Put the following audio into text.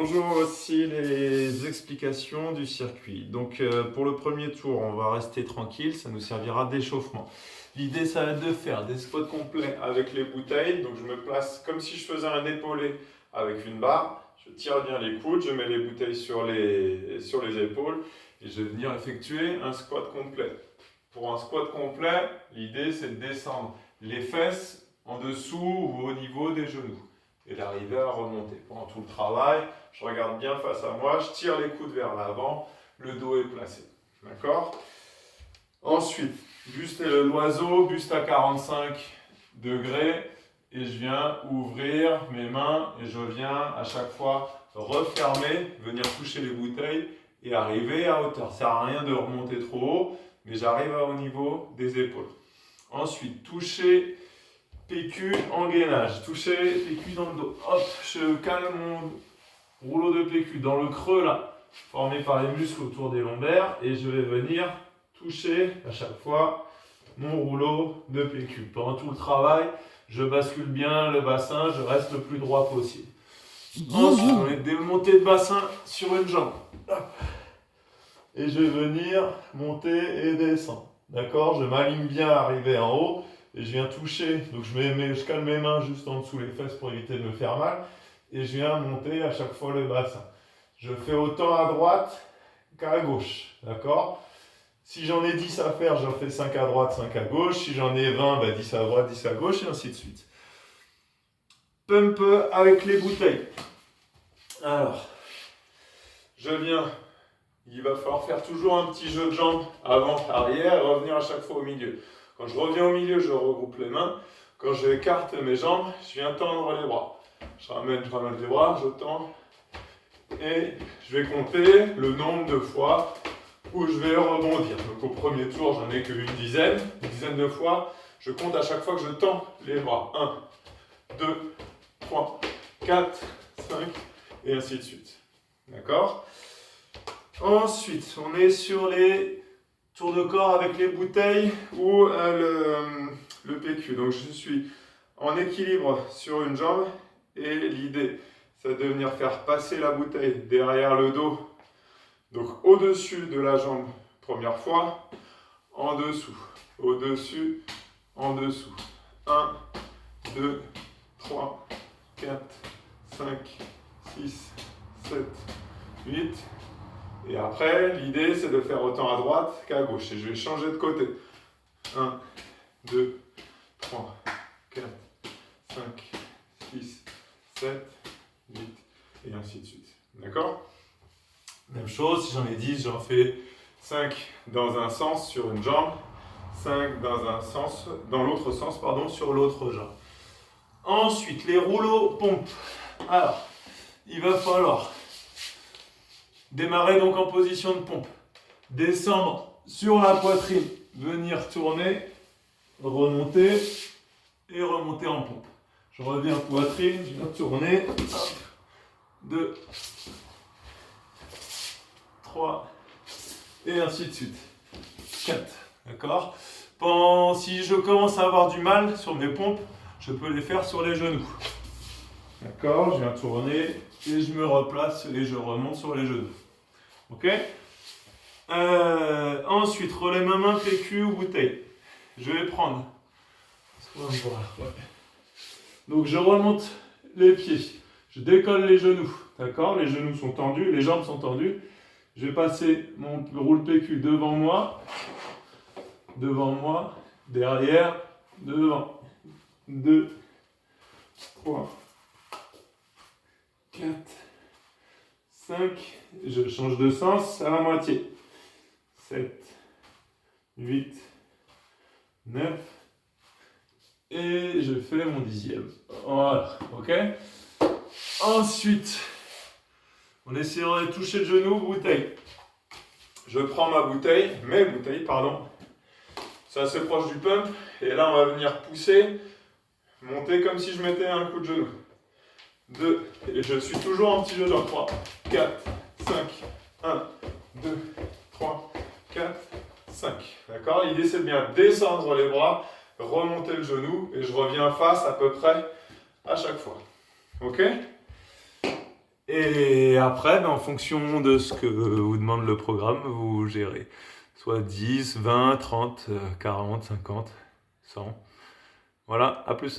Bonjour, voici les explications du circuit. Donc pour le premier tour, on va rester tranquille, ça nous servira d'échauffement. L'idée, ça va être de faire des squats complets avec les bouteilles. Donc je me place comme si je faisais un épaulé avec une barre. Je tire bien les coudes, je mets les bouteilles sur les épaules et je vais venir effectuer un squat complet. Pour un squat complet, l'idée c'est de descendre les fesses en dessous ou au niveau des genoux et d'arriver à remonter. Pendant tout le travail, je regarde bien face à moi, je tire les coudes vers l'avant, le dos est placé. D'accord ? Ensuite, buste et l'oiseau, buste à 45 degrés et je viens ouvrir mes mains et je viens à chaque fois refermer, venir toucher les bouteilles et arriver à hauteur. Ça ne sert à rien de remonter trop haut, mais j'arrive au niveau des épaules. Ensuite, toucher PQ en gainage, toucher PQ dans le dos. Hop, je calme mon rouleau de PQ dans le creux là, formé par les muscles autour des lombaires et je vais venir toucher à chaque fois mon rouleau de PQ. Pendant tout le travail, je bascule bien le bassin, je reste le plus droit possible. Ensuite, on est démonté de bassin sur une jambe. Et je vais venir monter et descendre. D'accord ? Je m'aligne bien à arriver en haut et je viens toucher. Donc je calme mes mains juste en dessous les fesses pour éviter de me faire mal. Et je viens monter à chaque fois le bassin. Je fais autant à droite qu'à gauche. D'accord ? Si j'en ai 10 à faire, j'en fais 5 à droite, 5 à gauche. Si j'en ai 20, 10 à droite, 10 à gauche, et ainsi de suite. Pump avec les bouteilles. Alors, je viens. Il va falloir faire toujours un petit jeu de jambes avant-arrière et revenir à chaque fois au milieu. Quand je reviens au milieu, je regroupe les mains. Quand je écarte mes jambes, je viens tendre les bras. Je ramène les bras, je tends. Et je vais compter le nombre de fois où je vais rebondir. Donc au premier tour, j'en ai qu'une dizaine de fois. Je compte à chaque fois que je tends les bras. 1, 2, 3, 4, 5 et ainsi de suite. D'accord ? Ensuite, on est sur les tours de corps avec les bouteilles ou le PQ. Donc je suis en équilibre sur une jambe et l'idée, c'est de venir faire passer la bouteille derrière le dos. Donc au-dessus de la jambe, première fois, en dessous, au-dessus, en dessous. 1, 2, 3, 4, 5, 6, 7, 8. Et après, l'idée, c'est de faire autant à droite qu'à gauche. Et je vais changer de côté. 1, 2, 3, 4, 5, 6, 7, 8, et ainsi de suite. D'accord ? Même chose, si j'en ai 10, j'en fais 5 dans un sens sur une jambe, 5 dans l'autre sens, sur l'autre jambe. Ensuite, les rouleaux pompes. Alors, il va falloir démarrer donc en position de pompe. Descendre sur la poitrine, venir tourner, remonter et remonter en pompe. Je reviens poitrine, je viens tourner. 2, 3 et ainsi de suite. 4. D'accord ? Si je commence à avoir du mal sur mes pompes, je peux les faire sur les genoux. D'accord ? Je viens tourner et je me replace et je remonte sur les genoux. Ok ? Ensuite, relais main PQ ou bouteille. Je vais prendre. Donc je remonte les pieds. Je décolle les genoux. D'accord ? Les genoux sont tendus, les jambes sont tendues. Je vais passer mon roule PQ devant moi, derrière, devant. 2, 3, 4, 5, je change de sens à la moitié. 7, 8, 9, et je fais mon 10e. Voilà, ok ? Ensuite, on essaiera de toucher le genou, bouteille. Je prends mes bouteilles. C'est assez proche du pump, et là on va venir pousser, monter comme si je mettais un coup de genou. 2, et je suis toujours en petit jeu dans 3, 4, 5, 1, 2, 3, 4, 5. D'accord ? L'idée c'est de bien descendre les bras, remonter le genou, et je reviens face à peu près à chaque fois. Ok ? Et après, ben, en fonction de ce que vous demande le programme, vous gérez. Soit 10, 20, 30, 40, 50, 100. Voilà, à plus.